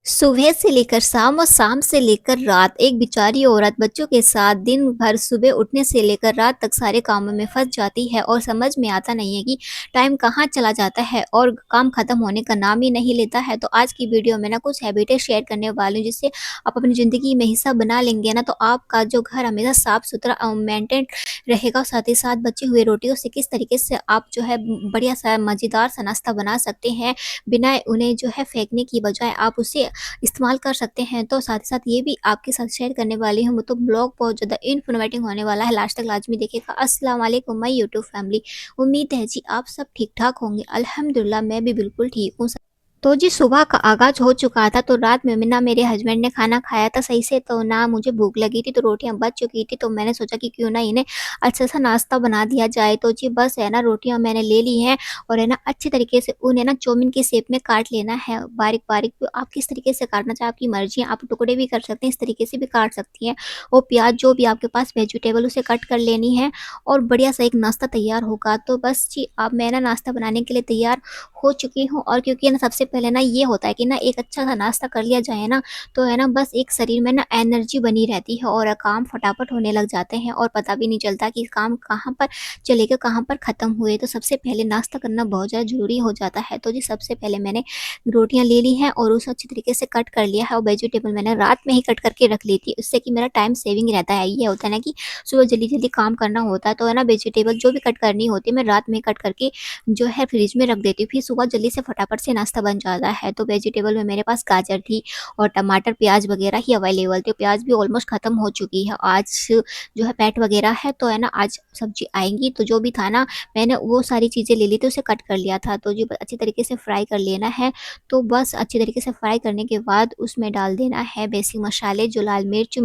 सुबह से लेकर शाम और शाम से लेकर रात एक बेचारी औरत बच्चों के साथ दिन भर सुबह उठने से लेकर रात तक सारे कामों में फंस जाती है और समझ में आता नहीं है कि टाइम कहाँ चला जाता है और काम खत्म होने का नाम ही नहीं लेता है। तो आज की वीडियो में ना कुछ हैबिटें शेयर करने वाली हूँ जिससे आप अपनी ज़िंदगी में हिस्सा बना लेंगे ना, तो आपका जो घर हमेशा साफ सुथरा मेंटेन रहेगा। और साथ ही साथ बची हुई रोटियों से किस तरीके से आप जो है बढ़िया सा मज़ेदार सा नाश्ता बना सकते हैं, बिना उन्हें जो है फेंकने की बजाय आप उसे इस्तेमाल कर सकते हैं। तो साथ ही साथ ये भी आपके साथ शेयर करने वाली हूँ, तो ब्लॉग बहुत ज़्यादा इन्फॉर्मेटिव होने वाला है, लास्ट तक लाज़मी देखिएगा। अस्सलाम वालेकुम माय यूट्यूब फैमिली, उम्मीद है जी आप सब ठीक-ठाक होंगे। अल्हम्दुलिल्लाह मैं भी बिल्कुल ठीक हूँ। तो जी सुबह का आगाज़ हो चुका था, तो रात में ना मेरे हस्बैंड ने खाना खाया था सही से, तो ना मुझे भूख लगी थी, तो रोटियाँ बच चुकी थी, तो मैंने सोचा कि क्यों ना इन्हें अच्छा-सा नाश्ता बना दिया जाए। तो जी बस है ना रोटियाँ मैंने ले ली हैं और है ना अच्छी तरीके से उन्हें ना चाउमीन की शेप में काट लेना है बारीक-बारीक। तो आप किस तरीके से काटना चाहें आपकी मर्ज़ी है, आप टुकड़े भी कर सकते हैं, इस तरीके से भी काट सकती हैं। और प्याज़ जो भी आपके पास वेजिटेबल उसे कट कर लेनी है और बढ़िया-सा एक नाश्ता तैयार होगा। तो बस जी अब मैं ना नाश्ता बनाने के लिए तैयार हो चुकी हूँ। और क्योंकि ना सबसे पहले ना ये होता है कि ना एक अच्छा सा नाश्ता कर लिया जाए ना, तो है ना बस एक शरीर में ना एनर्जी बनी रहती है और काम फटाफट होने लग जाते हैं और पता भी नहीं चलता कि काम कहाँ पर चले गए, कहाँ पर ख़त्म हुए। तो सबसे पहले नाश्ता करना बहुत ज़्यादा ज़रूरी हो जाता है। तो जी सबसे पहले मैंने रोटियाँ ले ली हैं और उसे अच्छी तरीके से कट कर लिया है और वेजिटेबल मैंने रात में ही कट करके रख ली थी, उससे कि मेरा टाइम सेविंग रहता है। ये होता है ना कि सुबह जल्दी-जल्दी काम करना होता है, तो है ना वेजिटेबल जो भी कट करनी होती है मैं रात में कट करके जो है फ्रिज में रख देती हूँ, फिर सुबह जल्दी से फटाफट से नाश्ता बन जाता है। तो वेजिटेबल में मेरे पास गाजर थी और टमाटर, प्याज़ वगैरह ही अवेलेबल थे। प्याज़ भी ऑलमोस्ट ख़त्म हो चुकी है। आज जो है पैट वगैरह है, तो है ना आज सब्ज़ी आएँगी, तो जो भी था ना मैंने वो सारी चीज़ें ले ली थी, उसे कट कर लिया था। तो जो अच्छी तरीके से फ्राई कर लेना है। तो बस अच्छी तरीके से फ्राई करने के बाद उसमें डाल देना है बेसिक मसाले, जो लाल मिर्च,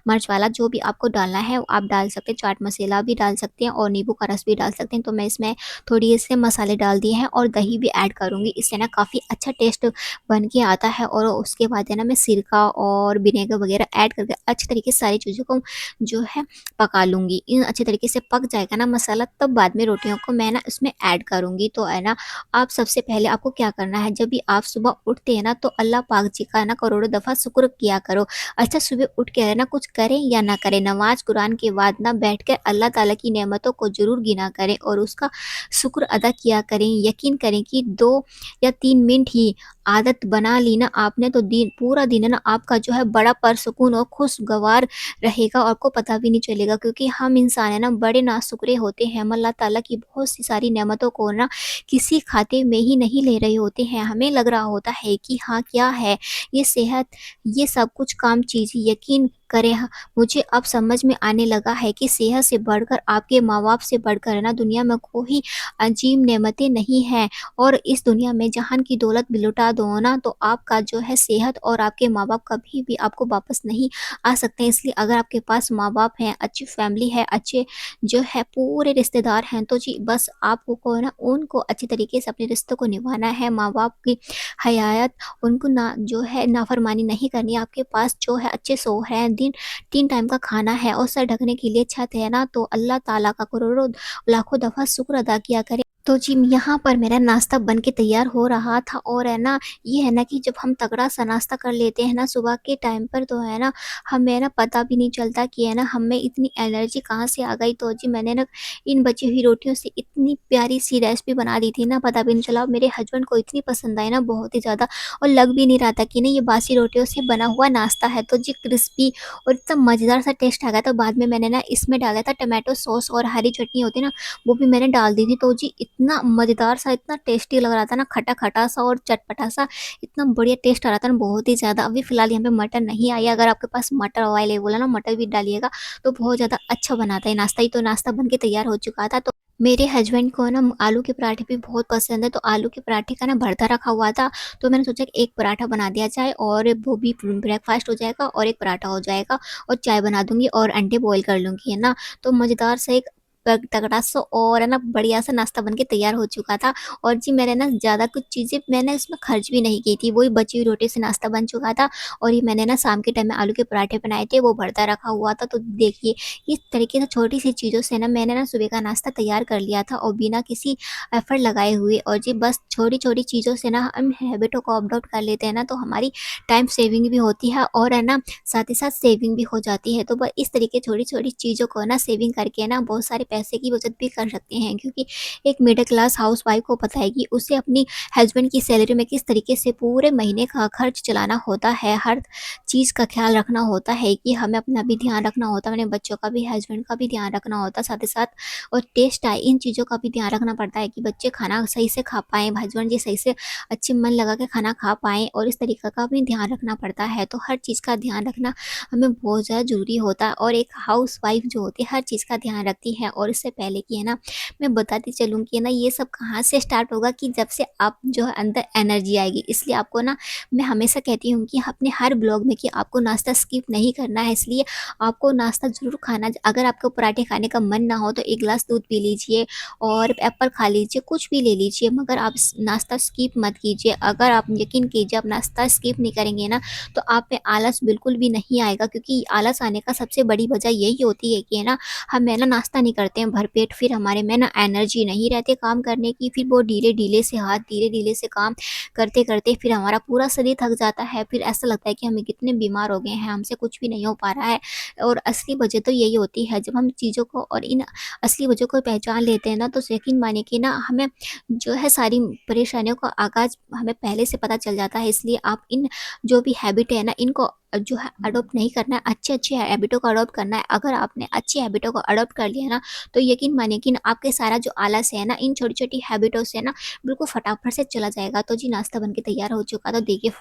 मर्च वाला जो भी आपको डालना है वो आप डाल सकते हैं। चाट मसाला भी डाल सकते हैं और नींबू का रस भी डाल सकते हैं। तो मैं इसमें थोड़ी से मसाले डाल दिए हैं और दही भी ऐड करूँगी, इससे ना काफ़ी अच्छा टेस्ट बन के आता है। और उसके बाद है ना मैं सिरका और विनेगर वगैरह ऐड करके अच्छी तरीके से सारी चीज़ों को जो है पका लूँगी। इन अच्छे तरीके से पक जाएगा ना मसाला, तब बाद में रोटियों को मैं ना इसमें ऐड करूँगी। तो है ना आप सबसे पहले आपको क्या करना है, जब भी आप सुबह उठते हैं ना तो अल्लाह पाक जी का ना करोड़ों दफ़ा शुक्र किया करो। अच्छा सुबह उठ के है ना कुछ करें या ना करें, नमाज़ कुरान के बाद ना बैठकर अल्लाह ताला की नेमतों को ज़रूर गिना करें और उसका शुक्र अदा किया करें। यकीन करें कि 2 या 3 मिनट ही आदत बना ली ना आपने, तो दिन पूरा दिन है ना आपका जो है बड़ा पुरसुकून और खुशगवार रहेगा और आपको पता भी नहीं चलेगा। क्योंकि हम इंसान है ना बड़े नाशुक्रे होते हैं, हम अल्लाह ताला की बहुत सी सारी नेमतों को ना किसी खाते में ही नहीं ले रहे होते हैं। हमें लग रहा होता है कि हाँ क्या है ये सेहत, ये सब कुछ काम चीज़, यकीन करें मुझे अब समझ में आने लगा है कि सेहत से बढ़कर, आपके माँ-बाप से बढ़कर है ना दुनिया में कोई अजीम नेमतें नहीं हैं। और इस दुनिया में जहान की दौलत भी लुटा दो ना, तो आपका जो है सेहत और आपके माँ-बाप कभी भी आपको वापस नहीं आ सकते हैं। इसलिए अगर आपके पास माँ-बाप हैं, अच्छी फैमिली है, अच्छे जो है पूरे रिश्तेदार हैं, तो जी बस आपको को ना उनको अच्छी तरीके से अपने रिश्तों को निभाना है। माँ-बाप की हयात उनको ना जो है नाफरमानी नहीं करनी है। आपके पास जो है अच्छे शौहर हैं, दिन 3 टाइम का खाना है और सर ढकने के लिए छत है ना, तो अल्लाह ताला का करोड़ों लाखों दफ़ा शुक्र अदा किया करें। तो जी यहाँ पर मेरा नाश्ता बन के तैयार हो रहा था और है ना ये है ना कि जब हम तगड़ा सा नाश्ता कर लेते हैं ना सुबह के टाइम पर, तो है ना हमें ना पता भी नहीं चलता कि है ना हमें इतनी एनर्जी कहाँ से आ गई। तो जी मैंने ना इन बची हुई रोटियों से इतनी प्यारी सी रेसिपी बना दी थी ना, पता भी नहीं चला। मेरे हस्बैंड को इतनी पसंद आई ना, बहुत ही ज़्यादा, और लग भी नहीं रहा था कि ना ये बासी रोटियों से बना हुआ नाश्ता है। तो जी क्रिस्पी और इतना मज़ेदार सा टेस्ट आ गया। तो बाद में मैंने ना इसमें डाला था टमाटो सॉस और हरी चटनी होती है ना, वो भी मैंने डाल दी थी। तो जी इतना मज़ेदार सा, इतना टेस्टी लग रहा था ना, खटा-खटा सा और चटपटा सा, इतना बढ़िया टेस्ट आ रहा था ना, बहुत ही ज़्यादा। अभी फ़िलहाल यहाँ पे मटर नहीं आई है, अगर आपके पास मटर अवेलेबल है ना, मटर भी डालिएगा तो बहुत ज़्यादा अच्छा बनाता है नाश्ता। ही तो नाश्ता बन के तैयार हो चुका था। तो मेरे हस्बैंड को ना आलू के पराठे भी बहुत पसंद है, तो आलू के पराठे का ना भरता रखा हुआ था, तो मैंने सोचा कि एक पराठा बना दिया जाए और वो भी ब्रेकफ़ास्ट हो जाएगा और एक पराठा हो जाएगा और चाय बना दूँगी और अंडे बॉयल कर लूँगी, है ना। तो मज़ेदार सा एक तगड़ा सा और है ना बढ़िया सा नाश्ता बन के तैयार हो चुका था। और जी मैंने ना ज़्यादा कुछ चीज़ें मैंने इसमें खर्च भी नहीं की थी, वही बची हुई रोटी से नाश्ता बन चुका था। और ये मैंने ना शाम के टाइम में आलू के पराठे बनाए थे, वो भरता रखा हुआ था। तो देखिए, इस तरीके से छोटी-सी चीज़ों से ना मैंने ना सुबह का नाश्ता तैयार कर लिया था और बिना किसी एफर्ट लगाए हुए। और जी बस छोटी-छोटी चीज़ों से ना हम हैबिटों को अडॉप्ट कर लेते हैं ना, तो हमारी टाइम सेविंग भी होती है और है ना साथ ही साथ सेविंग भी हो जाती है। तो ब इस तरीके छोटी-छोटी चीज़ों को ना सेविंग करके ना बहुत सारे पैसे की बचत भी कर सकते हैं, क्योंकि एक मिडल क्लास हाउसवाइफ को पता है कि उसे अपनी हस्बैंड की सैलरी में किस तरीके से पूरे महीने का खर्च चलाना होता है। हर चीज़ का ख़्याल रखना होता है कि हमें अपना भी ध्यान रखना होता है, अपने बच्चों का भी, हस्बैंड का भी ध्यान रखना होता है, साथ ही साथ और टेस्ट आए इन चीज़ों का भी ध्यान रखना पड़ता है कि बच्चे खाना सही से खा पाएँ, हस्बैंड जी सही से अच्छे मन लगा के खाना खा पाएँ, और इस तरीके का भी ध्यान रखना पड़ता है। तो हर चीज़ का ध्यान रखना हमें बहुत ज़्यादा ज़रूरी होता है, और एक हाउसवाइफ़ जो होती है हर चीज़ का ध्यान रखती है। और इससे पहले कि है ना मैं बताती चलूँ कि है ना ये सब कहाँ से स्टार्ट होगा, कि जब से आप जो है अंदर एनर्जी आएगी। इसलिए आपको ना मैं हमेशा कहती हूँ कि अपने हर ब्लॉग में कि आपको नाश्ता स्किप नहीं करना है, इसलिए आपको नाश्ता ज़रूर खाना। अगर आपको पराठे खाने का मन ना हो तो 1 ग्लास दूध पी लीजिए और एप्पल खा लीजिए, कुछ भी ले लीजिए, मगर आप नाश्ता स्किप मत कीजिए। अगर आप यकीन कीजिए आप नाश्ता स्किप नहीं करेंगे ना, तो आप में आलस बिल्कुल भी नहीं आएगा, क्योंकि आलस आने का सबसे बड़ी वजह यही होती है कि है ना हम है ना नाश्ता नहीं करते हैं भरपेट, फिर हमारे में ना एनर्जी नहीं रहती काम करने की, फिर वो धीरे धीरे से हाथ धीरे धीरे से काम करते करते फिर हमारा पूरा शरीर थक जाता है। फिर ऐसा लगता है कि हम कितने बीमार हो गए हैं, हमसे कुछ भी नहीं हो पा रहा है। और असली वजह तो यही होती है, जब हम चीज़ों को और इन असली वजह को पहचान लेते हैं ना, तो यकीन मानिए कि ना हमें जो है सारी परेशानियों का आगाज़ हमें पहले से पता चल जाता है। इसलिए आप इन जो भी हैबिट है ना इनको जो है अडॉप्ट नहीं करना है, अच्छी-अच्छी हैबिटों को अडॉप्ट करना है। अगर आपने अच्छी हैबिटों को अडॉप्ट कर लिया ना, तो यकीन मानिए कि ना आपके सारा जो आलस है ना इन छोटी-छोटी हैबिटों से ना बिल्कुल फटाफट से चला जाएगा। तो जी नाश्ता बन के तैयार हो चुका, तो देखिए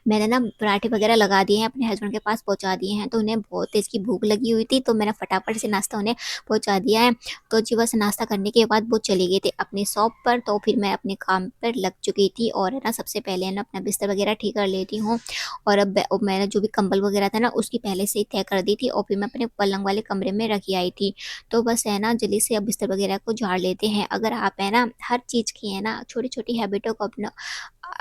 मैंने ना पराठे वगैरह लगा दिए हैं, अपने हस्बैंड के पास पहुँचा दिए हैं। तो उन्हें बहुत तेज़ की भूख लगी हुई थी, तो मैंने फटाफट से नाश्ता उन्हें पहुँचा दिया है। तो जी बस नाश्ता करने के बाद वो चले गए थे अपनी शॉप पर, तो फिर मैं अपने काम पर लग चुकी थी। और है ना सबसे पहले है ना अपना बिस्तर वगैरह ठीक कर लेती हूँ, और अब मैंने जो भी कंबल वगैरह था ना उसकी पहले से ही तय कर दी थी, और फिर मैं अपने पलंग वाले कमरे में रख आई थी। तो बस है ना जल्दी से अब बिस्तर वगैरह को झाड़ लेते हैं। अगर आप है ना हर चीज़ की है ना छोटी-छोटी हैबिटों को अपना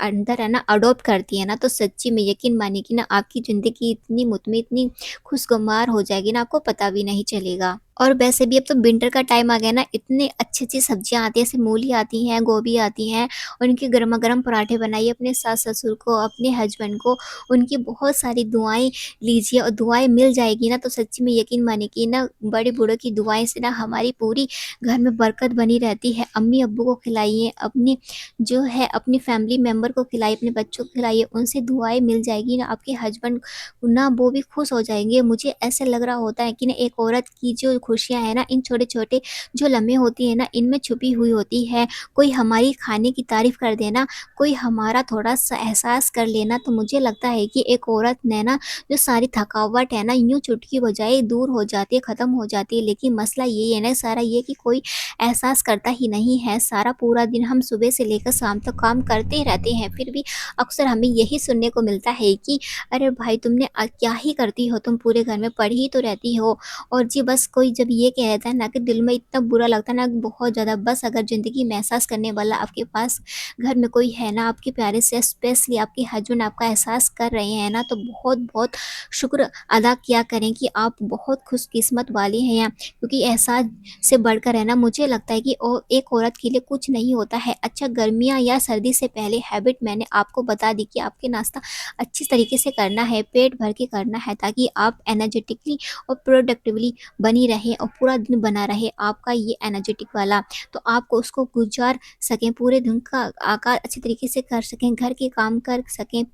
अंदर है ना अडॉप्ट करती है ना, तो सच्ची में यकीन मानिए कि ना आपकी ज़िंदगी इतनी मुतमिन, इतनी खुशगवार हो जाएगी ना, आपको पता भी नहीं चलेगा। और वैसे भी अब तो विंटर का टाइम आ गया ना, इतनी अच्छी-अच्छी सब्जियाँ आती हैं, जैसे मूली आती हैं, गोभी आती हैं, और इनके गरमा-गरम पराठे बनाइए अपने सास-ससुर को, अपने हस्बैंड को, उनकी बहुत सारी दुआएँ लीजिए, और दुआएँ मिल जाएगी ना, तो सच्ची में यकीन मानिए कि ना बड़े-बूढ़ों की दुआएँ से ना हमारी पूरी घर में बरकत बनी रहती है। अम्मी-अब्बू को खिलाइए, अपनी जो है अपनी फैमिली मेंबर को खिलाइए, अपने बच्चों को खिलाइए, उनसे दुआएँ मिल जाएगी ना, आपके हस्बैंड ना वो भी खुश हो जाएँगे। मुझे ऐसा लग रहा होता है कि ना एक औरत की जो खुशियाँ हैं ना, इन छोटे-छोटे जो लम्हे होती हैं ना, इनमें छुपी हुई होती है। कोई हमारी खाने की तारीफ़ कर देना, कोई हमारा थोड़ा-सा एहसास कर लेना, तो मुझे लगता है कि एक औरत ने ना जो सारी थकावट है ना, यूँ चुटकी बजाए दूर हो जाती है, ख़त्म हो जाती है। लेकिन मसला ये है ना सारा ये कि कोई एहसास करता ही नहीं है। सारा पूरा दिन हम सुबह से लेकर शाम तक काम करते ही रहते हैं, फिर भी अक्सर हमें यही सुनने को मिलता है कि अरे भाई तुमने क्या ही करती हो, तुम पूरे घर में पड़ी ही तो रहती हो। और जी बस कोई जब ये कह देता है ना, कि दिल में इतना बुरा लगता है ना बहुत ज़्यादा। बस अगर ज़िंदगी में एहसास करने वाला आपके पास घर में कोई है ना, आपके प्यारे से, स्पेशली आपके हस्बैंड आपका एहसास कर रहे हैं ना, तो बहुत-बहुत शुक्र अदा किया करें कि आप बहुत खुशकिस्मत वाली हैं, क्योंकि एहसास से बढ़कर है ना मुझे लगता है कि एक औरत के लिए कुछ नहीं होता है। अच्छा, गर्मियाँ या सर्दी से पहले हैबिट मैंने आपको बता दी कि आपके नाश्ता अच्छी तरीके से करना है, पेट भर के करना है, ताकि आप एनर्जेटिकली और प्रोडक्टिवली बनी रहें, और पूरा दिन बना रहे आपका ये एनर्जेटिक वाला। तो आपको उसको गुज़ार सकें, पूरे दिन का आकार अच्छी तरीके से कर सकें, घर के काम कर सकें।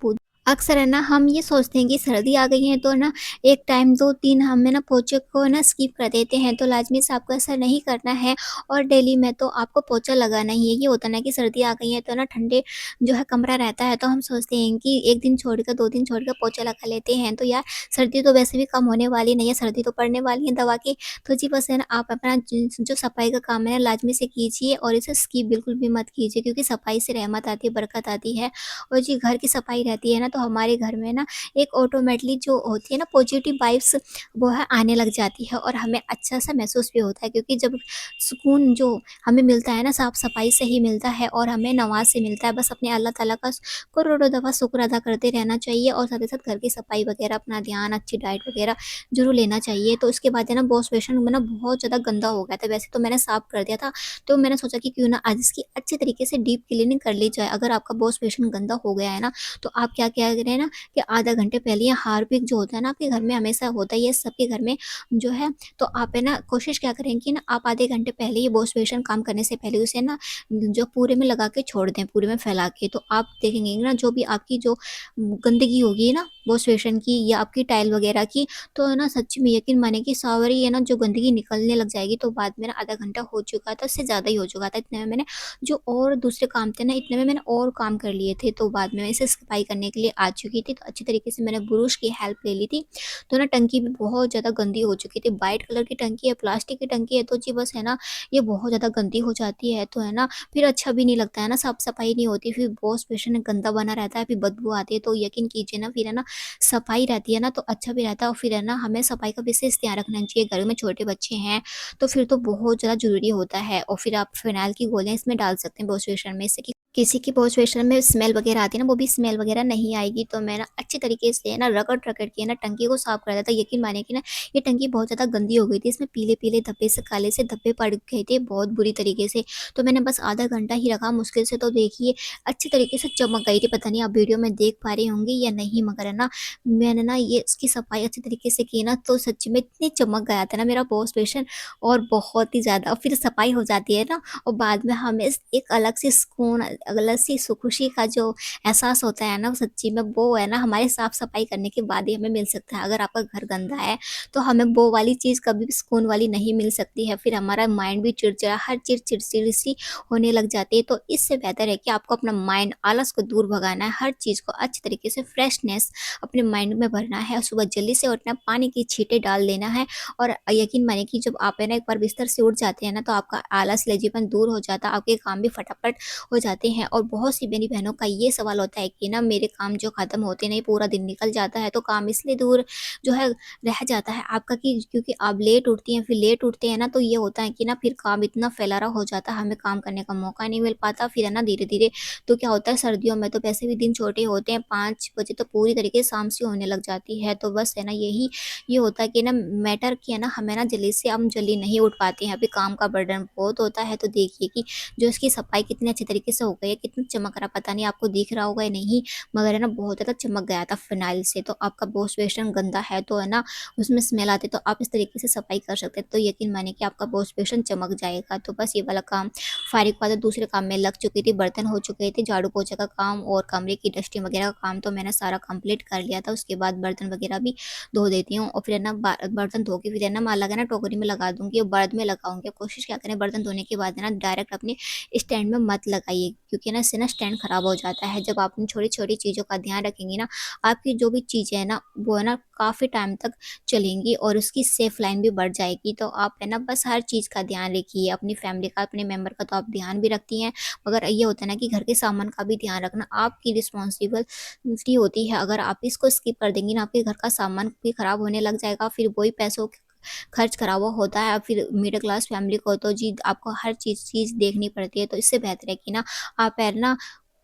अक्सर है ना हम ये सोचते हैं कि सर्दी आ गई है तो ना एक टाइम 2-3 हम है ना पोछे को ना स्किप कर देते हैं, तो लाज़मी से आपको ऐसा नहीं करना है, और डेली में तो आपको पोछा लगाना ही है। ये होता है ना कि सर्दी आ गई है तो ना ठंडे जो है कमरा रहता है, तो हम सोचते हैं कि 1 दिन छोड़कर 2 दिन छोड़कर पोछा लगा लेते हैं। तो यार सर्दी तो वैसे भी कम होने वाली नहीं है, सर्दी तो पड़ने वाली है दवा की। तो जी बस है ना आप अपना जो सफाई का काम है ना लाज़मी से कीजिए, और इसे स्किप बिल्कुल भी मत कीजिए, क्योंकि सफाई से रहमत आती है, बरकत आती है। और जी घर की सफाई रहती है ना, तो हमारे घर में ना एक ऑटोमेटिकली जो होती है ना पॉजिटिव वाइब्स वो है आने लग जाती है और हमें अच्छा-सा महसूस भी होता है, क्योंकि जब सुकून जो हमें मिलता है ना साफ-सफाई से ही मिलता है और हमें नमाज़ से मिलता है। बस अपने अल्लाह ताला का करोड़ों दफ़ा शुक्र अदा करते रहना चाहिए और साथ ही साथ घर की सफाई वगैरह, अपना ध्यान, अच्छी डाइट वगैरह ज़रूर लेना चाहिए। तो उसके बाद है ना वॉश बेसिन में ना बहुत ज़्यादा गंदा हो गया था। वैसे तो मैंने साफ़ कर दिया था, तो मैंने सोचा कि क्यों ना आज इसकी अच्छी तरीके से डीप क्लीनिंग कर ली जाए। अगर आपका वॉश बेसिन गंदा हो गया है ना, तो आप क्या करें ना कि आधा घंटे पहले या हार्पिक जो होता है ना आपके घर में हमेशा होता ही है, सबके घर में जो है, तो आप है ना कोशिश क्या करें कि ना आप आधे घंटे पहले ही वॉश बेसिन काम करने से पहले उसे ना जो पूरे में लगा के छोड़ दें, पूरे में फैला के। तो आप देखेंगे ना जो भी आपकी जो गंदगी होगी ना वॉश बेसिन की या आपकी टाइल वगैरह की, तो है ना सच्ची में यकीन माने कि सारी है ना जो गंदगी निकलने लग जाएगी। तो बाद में ना आधा घंटा हो चुका था, उससे ज़्यादा ही हो चुका था। इतने में मैंने जो और दूसरे काम थे ना, इतने में मैंने और काम कर लिए थे। तो बाद में मैं इसे सफाई करने के लिए आ चुकी थी, तो अच्छी तरीके से मैंने ब्रुश की हेल्प ले ली थी। तो ना टंकी भी बहुत ज़्यादा गंदी हो चुकी थी। व्हाइट कलर की टंकी है, प्लास्टिक की टंकी है, तो जी बस है ना ये बहुत ज़्यादा गंदी हो जाती है, तो है ना फिर अच्छा भी नहीं लगता है ना, साफ-सफाई नहीं होती, फिर वॉश बेसिन गंदा बना रहता है, फिर बदबू आती है। तो यकीन कीजिए ना फिर है ना सफाई रहती है ना तो अच्छा भी रहता है, और फिर है ना हमें सफाई का विशेष ध्यान रखना चाहिए। घर में छोटे बच्चे हैं, तो फिर तो बहुत ज़्यादा ज़रूरी होता है, और फिर आप फिनाइल की गोलियाँ इसमें डाल सकते हैं वॉश बेसिन में, इससे कि किसी की वॉश बेसिन में स्मेल वगैरह आती है ना, वो भी स्मेल वगैरह नहीं आएगी। तो मैं ना अच्छी तरीके से ना रगड़-रगड़ के ना टंकी को साफ कर दिया था। यकीन मानिए कि ना ये टंकी बहुत ज़्यादा गंदी हो गई थी, इसमें पीले-पीले धब्बे से काले से धब्बे पड़ गए थे बहुत बुरी तरीके से। तो मैंने बस आधा घंटा ही रखा मुश्किल से, तो देखिए अच्छी तरीके से चमक गई थी। पता नहीं आप वीडियो में देख पा रहे होंगे या नहीं, मगर है ना मैंने ना ये इसकी सफाई अच्छी तरीके से की ना, तो सच्ची में इतनी चमक गया था ना मेरा वॉश बेसिन, और बहुत ही ज़्यादा। और फिर सफाई हो जाती है ना, और बाद में हमें एक अलग से सुकून, अलग सी खुशी का जो एहसास होता है ना, सच्ची में वो है ना हमारे साफ सफाई करने के बाद ही हमें मिल सकता है। अगर आपका घर गंदा है तो हमें वो वाली चीज़ कभी भी सुकून वाली नहीं मिल सकती है, फिर हमारा माइंड भी चिड़चिड़ा, हर चीज़ चिड़चिड़ी सी होने लग जाती है। तो इससे बेहतर है कि आपको अपना माइंड, आलस को दूर भगाना है, हर चीज़ को अच्छी तरीके से फ्रेशनेस अपने माइंड में भरना है, और सुबह जल्दी से उठना, पानी की छींटे डाल देना है। और यकीन मानिए कि जब आप है ना एक बार बिस्तर से उठ जाते हैं ना, तो आपका आलस, लचीलापन दूर हो जाता है, आपके काम भी फटाफट हो जाते हैं। और बहुत सी मेरी बहनों का ये सवाल होता है कि ना मेरे काम जो खत्म होते नहीं, पूरा दिन निकल जाता है, तो काम इसलिए दूर जो है रह जाता है आपका, कि क्योंकि आप लेट उठती हैं, फिर लेट उठते हैं ना, तो ये होता है कि ना फिर काम इतना फैलारा हो जाता है, हमें काम करने का मौका नहीं मिल पाता। फिर है ना धीरे-धीरे तो क्या होता है, सर्दियों में तो वैसे भी दिन छोटे होते हैं, 5 बजे तो पूरी तरीके से शाम सी होने लग जाती है। तो बस है ना यही ये होता है कि ना मैटर कि है ना हमें ना जल्दी से हम जल्दी नहीं उठ पाते हैं, अभी काम का बर्डन बहुत होता है। तो देखिए कि जो इसकी सफाई कितनी अच्छी तरीके से हो गई है, कितना चमक रहा, पता नहीं आपको दिख रहा होगा या नहीं, मगर है ना बहुत ज़्यादा चमक गया था फिनाइल से। तो आपका वॉश बेसिन गंदा है तो है ना उसमें स्मेल आती है, तो आप इस तरीके से सफाई कर सकते हैं, तो यकीन मानिए कि आपका वॉश बेसिन चमक जाएगा। तो बस ये वाला काम फारिग हुआ, तो दूसरे काम में लग चुकी थी, बर्तन हो चुके थे, झाड़ू पोछा का काम और कमरे की डस्टिंग वगैरह का काम तो मैंने सारा कंप्लीट कर लिया था। उसके बाद बर्तन वगैरह भी धो देती हूँ, और फिर है ना बर्तन धो के फिर है ना अलग है ना टोकरी में लगा दूँगी और बर्ड में लगाऊँगी। कोशिश क्या करें बर्तन धोने के बाद है ना डायरेक्ट अपने स्टैंड में मत लगाइए, क्योंकि ना इससे ना स्टैंड खराब हो जाता है। जब आप इन छोटी-छोटी चीज़ों का ध्यान रखेंगी ना, आपकी जो भी चीज़ें हैं ना, वो है ना काफ़ी टाइम तक चलेंगी और उसकी सेफ लाइन भी बढ़ जाएगी। तो आप है ना बस हर चीज़ का ध्यान रखिए, अपनी फैमिली का, अपने मेंबर का तो आप ध्यान भी रखती हैं, मगर ये होता है ना कि घर के सामान का भी ध्यान रखना आपकी रिस्पॉन्सिबिलिटी होती है। अगर आप इसको स्किप कर देंगी ना, आपके घर का सामान भी खराब होने लग जाएगा, फिर वही पैसों खर्च करा हुआ होता है। फिर मिडिल क्लास फैमिली को तो जी आपको हर चीज़ देखनी पड़ती है, तो इससे बेहतर है कि ना आप है ना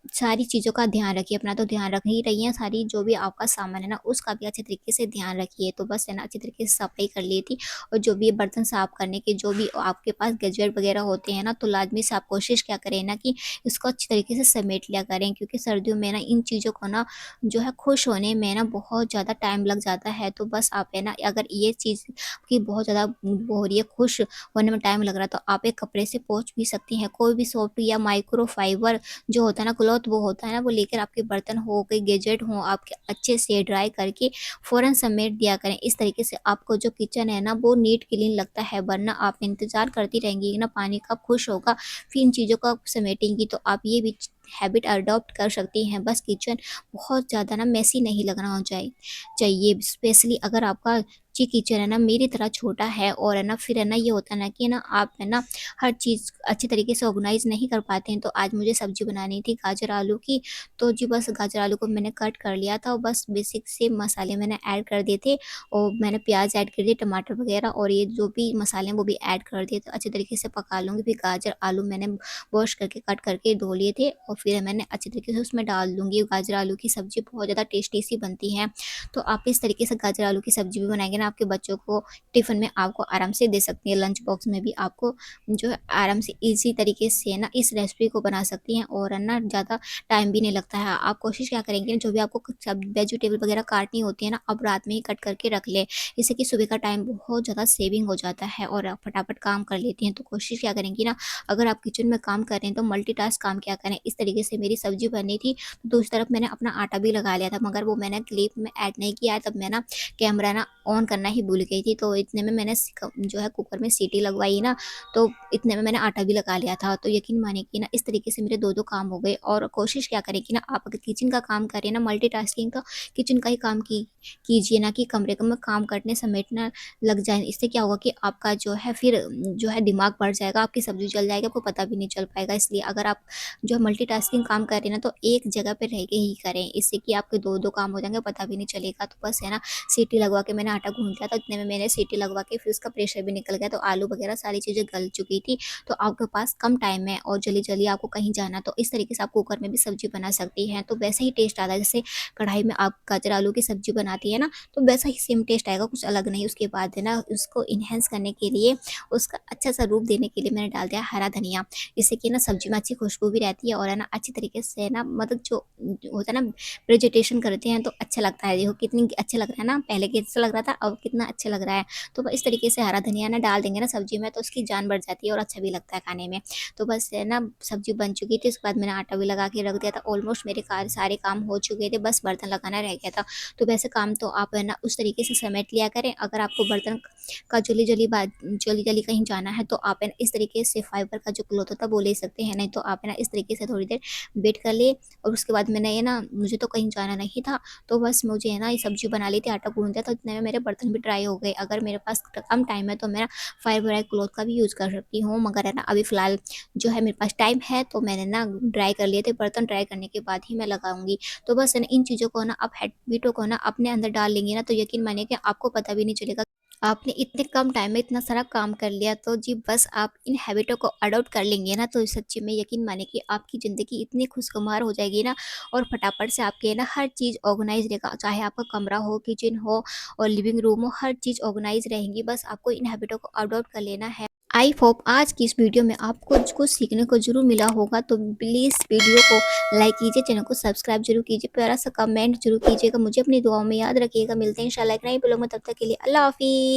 सारी चीज़ों का ध्यान रखिए, अपना तो ध्यान रख ही रही हैं, सारी जो भी आपका सामान है ना, उसका भी अच्छे तरीके से ध्यान रखिए। तो बस है ना अच्छी तरीके से सफाई कर ली थी, और जो भी ये बर्तन साफ करने के जो भी आपके पास गैजेट वगैरह होते हैं ना, तो लाज़मी से आप कोशिश क्या करें ना कि इसको अच्छी तरीके से समेट लिया करें, क्योंकि सर्दियों में ना इन चीज़ों को ना जो है खुश होने में ना बहुत ज़्यादा टाइम लग जाता है। तो बस आप है ना अगर ये चीज़ की बहुत ज़्यादा वो हो रही है, खुश होने में टाइम लग रहा है, तो आप एक कपड़े से पोंछ भी सकती हैं। कोई भी सॉफ्ट या माइक्रोफाइबर जो होता है ना क्लॉथ, वो होता है ना, वो लेकर आपके बर्तन हो, कोई गैजेट हो, आपके अच्छे से ड्राई करके फ़ौरन समेट दिया करें। इस तरीके से आपको जो किचन है ना वो नीट क्लीन लगता है, वरना आप इंतज़ार करती रहेंगी ना पानी कब खुश होगा, फिर इन चीज़ों को आप समेटेंगी। तो आप ये भी हैबिट अडॉप्ट कर सकती हैं। बस किचन बहुत ज़्यादा ना मेसी नहीं लगना हो चाहिए। स्पेशली अगर आपका जी किचन है ना मेरी तरह छोटा है, और है ना फिर है ना ये होता है ना कि ना आप है ना हर चीज़ अच्छी तरीके से ऑर्गेनाइज नहीं कर पाते हैं। तो आज मुझे सब्जी बनानी थी गाजर आलू की, तो जी बस गाजर आलू को मैंने कट कर लिया था, और बस बेसिक से मसाले मैंने ऐड कर दिए थे, और मैंने प्याज ऐड कर दिए, टमाटर वगैरह, और ये जो भी मसाले हैं वो भी ऐड कर दिए। तो अच्छी तरीके से पका लूँगी। फिर गाजर आलू मैंने वॉश करके कट करके धो लिए थे, और फिर मैंने अच्छी तरीके से उसमें डाल दूँगी। गाजर आलू की सब्ज़ी बहुत ज़्यादा टेस्टी सी बनती है। तो आप इस तरीके से गाजर आलू की सब्ज़ी भी बनाएँगे ना, आपके बच्चों को टिफ़िन में आपको आराम से दे सकती हैं। लंच बॉक्स में भी आपको जो है आराम से ईज़ी तरीके से ना इस रेसिपी को बना सकती हैं, और है ना ज़्यादा टाइम भी नहीं लगता है। आप कोशिश क्या करेंगे ना, जो भी आपको सब वेजिटेबल वगैरह काटनी होती है ना, आप रात में ही कट करके रख लें। इससे कि सुबह का टाइम बहुत ज़्यादा सेविंग हो जाता है, और आप फटाफट काम कर लेती हैं। तो कोशिश क्या करेंगी ना, अगर आप किचन में काम कर रहे हैं तो मल्टीटास्क काम क्या करें। इस तरीके से मेरी सब्ज़ी बनी थी, तो दूसरी तरफ मैंने अपना आटा भी लगा लिया था, मगर वो मैंने क्लिप में ऐड नहीं किया है। तब मैं ना कैमरा ना ऑन करना ही भूल गई थी, तो इतने में मैंने जो है कुकर में सीटी लगवाई ना, तो इतने में मैंने आटा भी लगा लिया था। तो यकीन मानिए कि ना इस तरीके से मेरे 2-2 काम हो गए। और कोशिश क्या करें कि ना आप अगर किचन का काम कर रहे हैं ना मल्टीटास्किंग, तो किचन का ही काम कीजिए ना कि कमरे में काम करने समेटना लग जाए। इससे क्या होगा कि आपका जो है फिर जो है दिमाग बढ़ जाएगा, आपकी सब्ज़ी जल जाएगी, आपको पता भी नहीं चल पाएगा। इसलिए अगर आप जो है मल्टीटास्किंग काम कर रहे हैं ना, तो एक जगह पे रह के ही करें, इससे कि आपके 2-2 काम हो जाएँगे, पता भी नहीं चलेगा। तो बस है ना सीटी लगवा के मैंने आटा गूँथ लिया था, इतने में मैंने सीटी लगवा के फिर उसका प्रेशर भी निकल गया, तो आलू वगैरह सारी चीज़ें गल चुकी थी। तो आपके पास कम टाइम है और जल्दी-जल्दी आपको कहीं जाना है, तो इस तरीके से आप कुकर में भी सब्ज़ी बना सकती हैं। तो वैसे ही टेस्ट आता है जैसे कढ़ाई में आप गाजर आलू की सब्ज़ी बनाती है ना, तो वैसा ही सेम टेस्ट आएगा, कुछ अलग नहीं। उसके बाद है ना उसको एनहांस करने के लिए, उसका अच्छा-सा रूप देने के लिए मैंने डाल दिया हरा धनिया। इससे कि ना सब्ज़ी में अच्छी खुशबू भी रहती है, और है ना अच्छी तरीके से ना मतलब जो होता है ना प्रेजेंटेशन करते हैं तो अच्छा लगता है। देखो कितनी अच्छा लग रहा है ना, पहले कैसा लग रहा था, अब कितना अच्छा लग रहा है। तो इस तरीके से हरा धनिया ना डाल देंगे ना सब्ज़ी में, तो उसकी जान बढ़ जाती है और अच्छा भी लगता है खाने में। तो बस है ना सब्ज़ी बन चुकी थी, उसके बाद मैंने आटा भी लगा के रख दिया था। ऑलमोस्ट मेरे सारे काम हो चुके थे, बस बर्तन लगाना रह गया था। तो वैसे काम तो आप है ना उस तरीके से समेट लिया करें। अगर आपको बर्तन का जल्दी-जल्दी कहीं जाना है, तो आप है ना इस तरीके से फाइबर का जो क्लॉथ होता है वो ले सकते हैं, नहीं तो आप है ना इस तरीके से थोड़ी देर वेट कर लिए। और उसके बाद मैंने ये ना, मुझे तो कहीं जाना नहीं था, तो बस मुझे है ना ये सब्ज़ी बना ली थी, आटा गूँथ दिया, तो इतने में मेरे बर्तन भी ड्राई हो गए। अगर मेरे पास कम टाइम है तो मैं फाइबर वाले क्लॉथ का भी यूज़ कर सकती हूँ, मगर है ना अभी फ़िलहाल जो है मेरे पास टाइम है, तो मैंने ना ड्राई कर लिए थे बर्तन। ड्राई करने के बाद ही मैं लगाऊँगी। तो बस है ना इन चीज़ों को ना आप हैबिटों को ना अपने अंदर डाल लेंगी ना, तो यकीन मानिए कि आपको पता भी नहीं चलेगा आपने इतने कम टाइम में इतना सारा काम कर लिया। तो जी बस आप इन हैबिटों को अडॉप्ट कर लेंगे ना, तो सच्ची में यकीन मानिए कि आपकी ज़िंदगी इतनी खुशगवार हो जाएगी ना, और फटाफट से आपके ना हर चीज़ ऑर्गेनाइज रहेगा, चाहे आपका कमरा हो, किचन हो और लिविंग रूम हो, हर चीज़ ऑर्गेनाइज रहेंगी। बस आपको इन हैबिटों को अडॉप्ट कर लेना है। आई होप आज की इस वीडियो में आपको कुछ सीखने को ज़रूर मिला होगा। तो प्लीज़ वीडियो को लाइक कीजिए, चैनल को सब्सक्राइब जरूर कीजिए, प्यारा सा कमेंट जरूर कीजिएगा, मुझे अपनी दुआओं में याद रखिएगा। मिलते हैं इंशाल्लाह एक नई ब्लॉग में, तब तक के लिए अल्लाह हाफिज़।